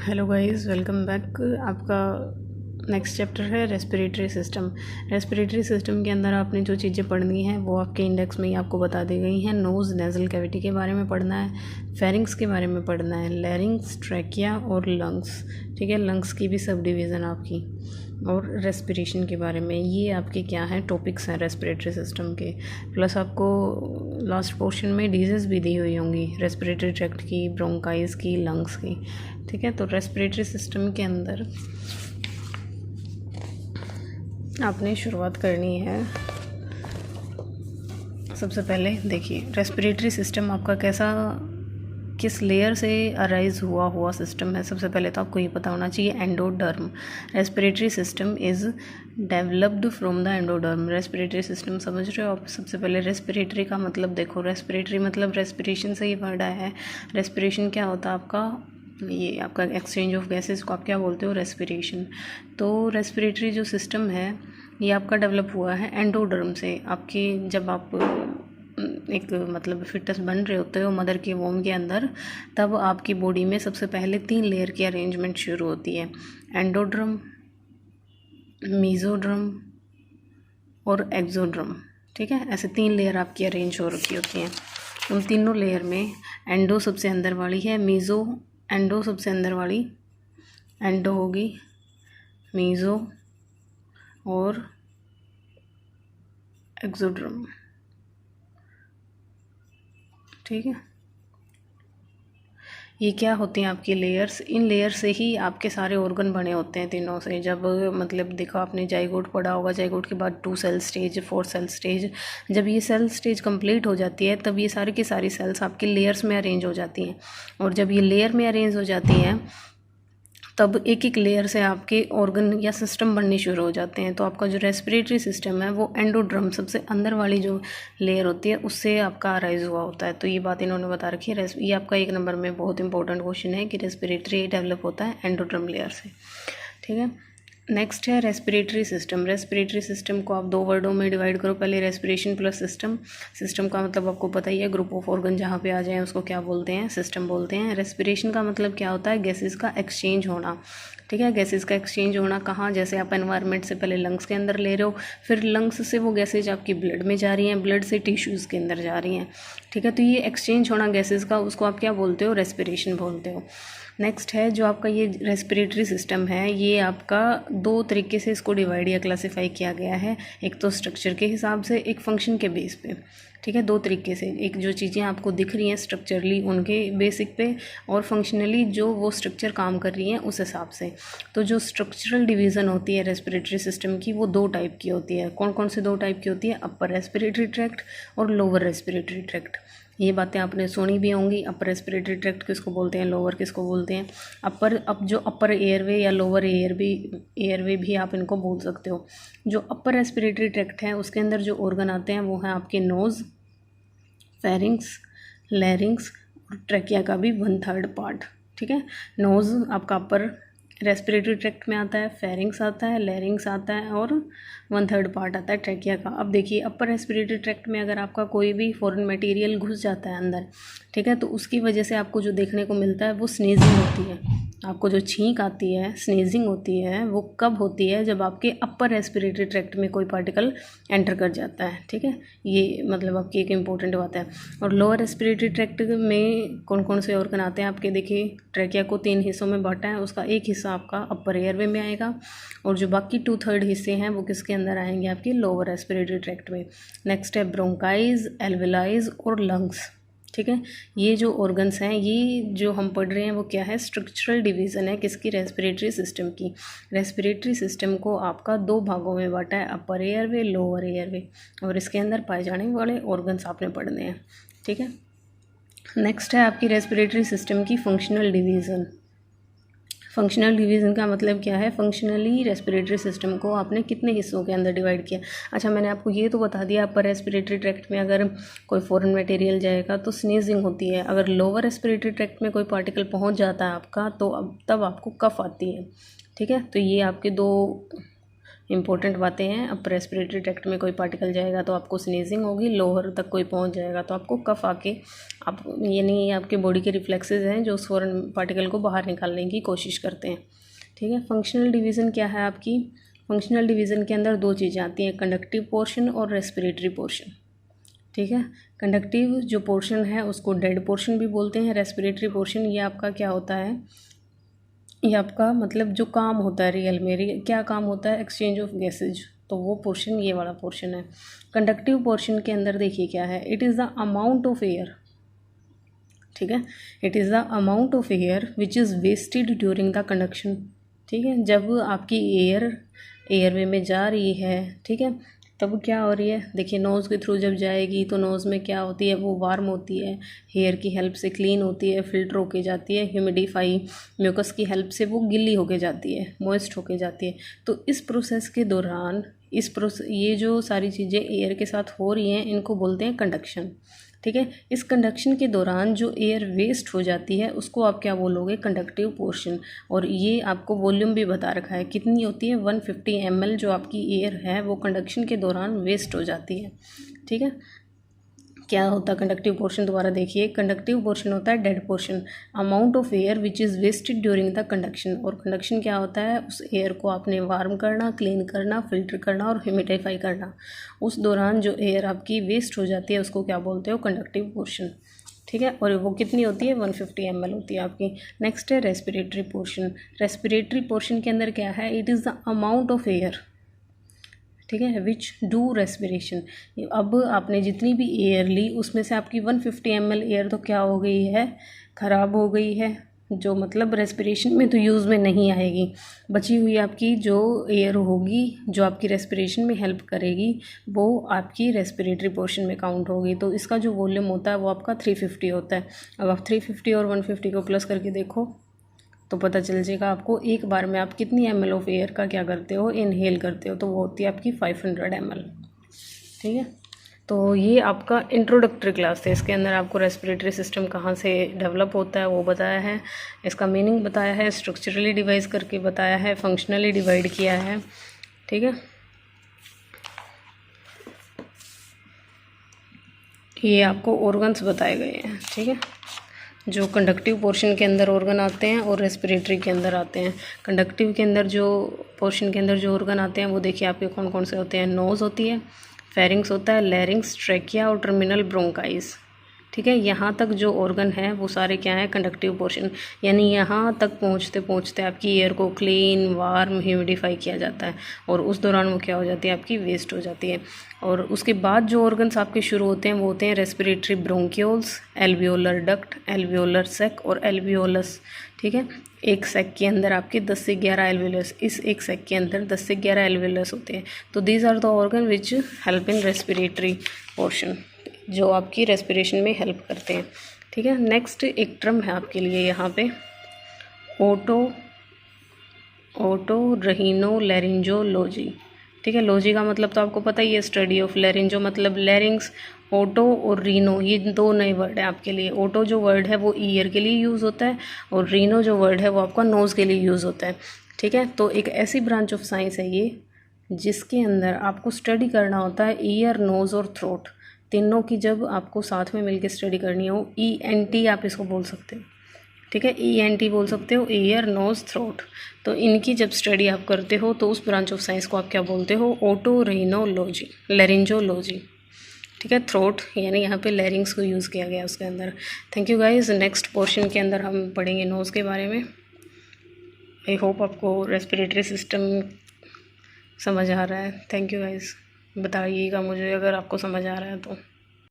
Hello guys, welcome back. आपका next chapter है respiratory system. Respiratory system के अंदर आपने जो चीज़ें पढ़नी हैं वो आपके इंडेक्स में ही आपको बता दी गई हैं। नोज़ नेज़ल कैविटी के बारे में पढ़ना है, फेरिंग्स के बारे में पढ़ना है, लैरिंग्स, ट्रैकिया और लंग्स। ठीक है, लंग्स की भी सब डिवीज़न आपकी, और रेस्पिरेशन के बारे में। ये आपके क्या हैं, टॉपिक्स हैं रेस्पिरेटरी सिस्टम के। प्लस आपको लास्ट पोर्शन में डिजीज़ भी दी हुई होंगी, रेस्पिरेटरी ट्रैक्ट की, ब्रोंकाइज की, लंग्स की। ठीक है, तो रेस्पिरेटरी सिस्टम के अंदर आपने शुरुआत करनी है। सबसे पहले देखिए, रेस्पिरेटरी सिस्टम आपका किस लेयर से अराइज हुआ सिस्टम है। सबसे पहले तो आपको ये पता होना चाहिए, endoderm. Respiratory system is developed from the endoderm. Respiratory system समझ रहे हो आप। सबसे पहले रेस्पिरेटरी का मतलब देखो, रेस्पिरेटरी मतलब रेस्पिरेशन से ही वर्ड आया है। रेस्पिरेशन क्या होता है आपका, ये आपका एक्सचेंज ऑफ गैसेस को आप क्या बोलते हो, रेस्पिरेशन। तो रेस्पिरेटरी जो सिस्टम है ये आपका डेवलप हुआ है एंडोडर्म से। आपकी जब आप एक मतलब फिटस बन रहे होते हो मदर के वोम के अंदर, तब आपकी बॉडी में सबसे पहले 3 लेयर की अरेंजमेंट शुरू होती है, एंडोड्रम, मीजोड्रम और एक्सोड्रम। ठीक है, ऐसे 3 लेयर आपकी अरेंज हो रखी होती हैं। उन तीनों लेयर में एंडो सबसे अंदर वाली है, एंडो सबसे अंदर वाली, एंडो होगी, मीज़ो और एक्सोड्रम। ठीक है, ये क्या होती हैं आपकी लेयर्स। इन लेयर से ही आपके सारे ऑर्गन बने होते हैं तीनों से। जब मतलब देखो, आपने जाइगोट पढ़ा होगा, जाइगोट के बाद 2 सेल स्टेज, 4 सेल स्टेज। जब ये सेल स्टेज कंप्लीट हो जाती है तब ये सारी की सारी सेल्स आपकी लेयर्स में अरेंज हो जाती हैं। और जब ये लेयर में अरेंज हो जाती हैं तब एक एक लेयर से आपके ऑर्गन या सिस्टम बनने शुरू हो जाते हैं। तो आपका जो रेस्पिरेटरी सिस्टम है वो एंडोड्रम, सबसे अंदर वाली जो लेयर होती है, उससे आपका अराइज हुआ होता है। तो ये बात इन्होंने बता रखी है। ये आपका 1 नंबर में बहुत इंपॉर्टेंट क्वेश्चन है कि रेस्पिरेटरी डेवलप होता है एंडोड्रम लेयर से। ठीक है, नेक्स्ट है रेस्पिरेटरी सिस्टम। रेस्पिरेटरी सिस्टम को आप 2 वर्डों में डिवाइड करो। पहले रेस्पिरेशन प्लस सिस्टम। सिस्टम का मतलब आपको पता ही है, ग्रुप ऑफ ऑर्गन जहाँ पे आ जाए उसको क्या बोलते हैं, सिस्टम बोलते हैं। रेस्पिरेशन का मतलब क्या होता है, गैसेस का एक्सचेंज होना। ठीक है, गैसेस का एक्सचेंज होना कहाँ, जैसे आप एनवायरनमेंट से पहले लंग्स के अंदर ले रहे हो, फिर लंग्स से वो गैसेज आपकी ब्लड में जा रही हैं, ब्लड से टिश्यूज़ के अंदर जा रही हैं। ठीक है, तो ये एक्सचेंज होना गैसेस का, उसको आप क्या बोलते हो, रेस्पिरेशन बोलते हो। नेक्स्ट है जो आपका ये रेस्पिरेटरी सिस्टम है, ये आपका 2 तरीके से इसको डिवाइड या क्लासीफाई किया गया है। एक तो स्ट्रक्चर के हिसाब से, एक फंक्शन के बेस पे। ठीक है, 2 तरीके से, एक जो चीज़ें आपको दिख रही हैं स्ट्रक्चरली उनके बेसिक पे, और फंक्शनली जो वो स्ट्रक्चर काम कर रही हैं उस हिसाब से। तो जो स्ट्रक्चरल डिवीज़न होती है रेस्पिरेटरी सिस्टम की, वो 2 टाइप की होती है। कौन कौन से 2 टाइप की होती है, अपर रेस्पिरेटरी ट्रैक्ट और लोअर रेस्पिरेटरी ट्रैक्ट। ये बातें आपने सुनी भी होंगी, अपर रेस्पिरेटरी ट्रैक्ट किसको बोलते हैं, लोअर किसको बोलते हैं। अब जो अपर एयरवे या लोअर एयरवे भी आप इनको बोल सकते हो। जो अपर रेस्पिरेटरी ट्रैक्ट है उसके अंदर जो ऑर्गन आते हैं वो हैं आपके नोज़, फेरिंग्स, लैरिंग्स और ट्रैकिया का भी 1/3 पार्ट। ठीक है, नोज़ आपका अपर रेस्पिरेटरी ट्रैक्ट में आता है, फेरिंग्स आता है, लैरिंग्स आता है और 1/3 पार्ट आता है ट्रैकिया का। अब देखिए, अपर रेस्पिरेटरी ट्रैक्ट में अगर आपका कोई भी फॉरेन मटेरियल घुस जाता है अंदर, ठीक है, तो उसकी वजह से आपको जो देखने को मिलता है वो स्नीजिंग होती है। आपको जो छींक आती है, स्नीजिंग होती है, वो कब होती है, जब आपके अपर रेस्पिरेटरी ट्रैक्ट में कोई पार्टिकल एंटर कर जाता है। ठीक है, ये मतलब आपकी एक इम्पोर्टेंट बात है। और लोअर रेस्पिरेटरी ट्रैक्ट में कौन कौन से ऑर्गन आते हैं आपके, देखिए ट्रैकिया को 3 हिस्सों में बांटा है। उसका एक हिस्सा आपका अपर एयरवे में आएगा और जो बाकी 2/3 हिस्से हैं वो किसके अंदर आएंगे, आपके लोअर रेस्पिरेटरी ट्रैक्ट में। नेक्स्ट है ब्रोंकाइज, एल्वेलाइज और लंग्स। ठीक है, ये जो ऑर्गन्स हैं, ये जो हम पढ़ रहे हैं वो क्या है, स्ट्रक्चरल डिवीज़न है किसकी, रेस्पिरेटरी सिस्टम की। रेस्पिरेटरी सिस्टम को आपका 2 भागों में बांटा है, अपर एयरवे, लोअर एयरवे, और इसके अंदर पाए जाने वाले ऑर्गन्स आपने पढ़ने हैं। ठीक है, नेक्स्ट है आपकी रेस्पिरेटरी सिस्टम की फंक्शनल डिवीज़न। फंक्शनल डिवीज़न का मतलब क्या है, फंक्शनली रेस्पिरेटरी सिस्टम को आपने कितने हिस्सों के अंदर डिवाइड किया। अच्छा, मैंने आपको ये तो बता दिया, अपर रेस्पिरेटरी ट्रैक्ट में अगर कोई फॉरेन मटेरियल जाएगा तो स्नीजिंग होती है। अगर लोअर रेस्पिरेटरी ट्रैक्ट में कोई पार्टिकल पहुंच जाता है आपका, तो अब तब आपको कफ आती है। ठीक है, तो ये आपके 2 इंपॉर्टेंट बातें हैं। अब रेस्पिरेटरी ट्रैक्ट में कोई पार्टिकल जाएगा तो आपको स्नीजिंग होगी, लोअर तक कोई पहुंच जाएगा तो आपको कफ आके आप यानी आपके बॉडी के रिफ्लेक्सेस हैं जो उस फॉरेन पार्टिकल को बाहर निकालने की कोशिश करते हैं। ठीक है, फंक्शनल डिवीज़न क्या है आपकी? फंक्शनल डिवीज़न के अंदर 2 चीज़ें आती हैं, कंडक्टिव पोर्शन और रेस्पिरेटरी पोर्शन। ठीक है, कंडक्टिव जो पोर्शन है उसको डेड पोर्शन भी बोलते हैं। रेस्पिरेटरी पोर्शन ये आपका क्या होता है, ये आपका मतलब जो काम होता है रियल में, क्या काम होता है, एक्सचेंज ऑफ गैसेज, तो वो पोर्शन ये वाला पोर्शन है। कंडक्टिव पोर्शन के अंदर देखिए क्या है, it is the amount of air. ठीक है, it is the amount of air which is wasted during the conduction. ठीक है, जब आपकी एयरवे में जा रही है, ठीक है, तब क्या हो रही है, देखिए नोज़ के थ्रू जब जाएगी तो नोज़ में क्या होती है, वो वार्म होती है, हेयर की हेल्प से क्लीन होती है, फिल्टर होके जाती है, ह्यूमिडिफाई म्यूकस की हेल्प से वो गिल्ली होके जाती है, मॉइस्ट होके जाती है। तो इस प्रोसेस के दौरान ये जो सारी चीज़ें एयर के साथ हो रही हैं इनको बोलते हैं कंडक्शन। ठीक है, इस कंडक्शन के दौरान जो एयर वेस्ट हो जाती है उसको आप क्या बोलोगे, कंडक्टिव पोर्शन। और ये आपको वॉल्यूम भी बता रखा है कितनी होती है, 150 ml जो आपकी एयर है वो कंडक्शन के दौरान वेस्ट हो जाती है। ठीक है, क्या होता है कंडक्टिव पोर्शन, दोबारा देखिए, कंडक्टिव पोर्शन होता है dead portion, amount of air which is wasted during the conduction. और कंडक्शन क्या होता है, उस एयर को आपने वार्म करना, क्लीन करना, फिल्टर करना और ह्यूमिडिफाई करना। उस दौरान जो एयर आपकी वेस्ट हो जाती है उसको क्या बोलते हो, कंडक्टिव पोर्शन। ठीक है, और वो कितनी होती है, 150 ml होती है आपकी। नेक्स्ट है रेस्पिरेटरी पोर्शन। रेस्पिरेटरी पोर्शन के अंदर क्या है, it is the amount of air, ठीक है, विच डू रेस्पिरेशन। अब आपने जितनी भी एयर ली उसमें से आपकी 150 ml एयर तो क्या हो गई है, ख़राब हो गई है, जो मतलब रेस्पिरेशन में तो यूज़ में नहीं आएगी। बची हुई आपकी जो एयर होगी जो आपकी रेस्पिरेशन में हेल्प करेगी वो आपकी रेस्पिरेटरी पोर्शन में काउंट होगी। तो इसका जो वॉल्यूम होता है वो आपका 350 होता है। अब आप 350 और 150 को प्लस करके देखो तो पता चल जाएगा आपको एक बार में आप कितनी ml ऑफ एयर का क्या करते हो, इनहेल करते हो, तो वो होती है आपकी 500 ml। ठीक है, तो ये आपका इंट्रोडक्टरी क्लास है। इसके अंदर आपको रेस्पिरेटरी सिस्टम कहाँ से डेवलप होता है वो बताया है, इसका मीनिंग बताया है, स्ट्रक्चरली डिवाइड करके बताया है, फंक्शनली डिवाइड किया है। ठीक है, ये आपको ऑर्गन्स बताए गए हैं। ठीक है, जो कंडक्टिव पोर्शन के अंदर ऑर्गन आते हैं और रेस्पिरेटरी के अंदर आते हैं। कंडक्टिव के अंदर जो पोर्शन के अंदर जो ऑर्गन आते हैं वो देखिए आपके कौन कौन से होते हैं, नोज़ होती है, फेरिंग्स होता है, लैरिंग्स, ट्रैकिया और टर्मिनल ब्रोंकाइस। ठीक है, यहाँ तक जो ऑर्गन है वो सारे क्या है, कंडक्टिव पोर्शन, यानी यहाँ तक पहुँचते पहुँचते आपकी एयर को क्लीन, वार्म, ह्यूमिडिफाई किया जाता है और उस दौरान वो क्या हो जाती है, आपकी वेस्ट हो जाती है। और उसके बाद जो ऑर्गन्स आपके शुरू होते हैं वो होते हैं respiratory bronchioles, alveolar duct, alveolar sac और एल्वियोलस। ठीक है, एक सेक के अंदर आपके 10 से 11 एल्वियोलस, इस एक सेक के अंदर 10 से 11 एल्वियोलस होते हैं। तो these are the organ which help in respiratory portion, जो आपकी रेस्पिरेशन में हेल्प करते हैं। ठीक है, नेक्स्ट एक टर्म है आपके लिए यहाँ पे, ओटोरहिनोलैरिंजोलॉजी। ठीक है, लॉजी का मतलब तो आपको पता ही है, स्टडी ऑफ लैरिंजो मतलब लैरिंग्स, ओटो और रीनो ये 2 नए वर्ड है आपके लिए। ओटो जो वर्ड है वो ईयर के लिए यूज़ होता है और रीनो जो वर्ड है वो आपका नोज़ के लिए यूज़ होता है। ठीक है, तो एक ऐसी ब्रांच ऑफ साइंस है ये जिसके अंदर आपको स्टडी करना होता है ईयर, नोज़ और थ्रोट, तीनों की जब आपको साथ में मिलकर स्टडी करनी हो, ENT आप इसको बोल सकते हो। ठीक है, ENT बोल सकते हो, ईयर, नोज़, थ्रोट। तो इनकी जब स्टडी आप करते हो तो उस ब्रांच ऑफ साइंस को आप क्या बोलते हो, ओटोरिनोलॉजी, लैरिंजोलॉजी। ठीक है, थ्रोट यानी यहाँ पे लैरिंग्स को यूज़ किया गया उसके अंदर। Thank you guys, next portion के अंदर हम पढ़ेंगे नोज़ के बारे में। आई होप आपको रेस्पिरेटरी सिस्टम समझ आ रहा है। थैंक यू गाइस, बताइएगा मुझे अगर आपको समझ आ रहा है तो।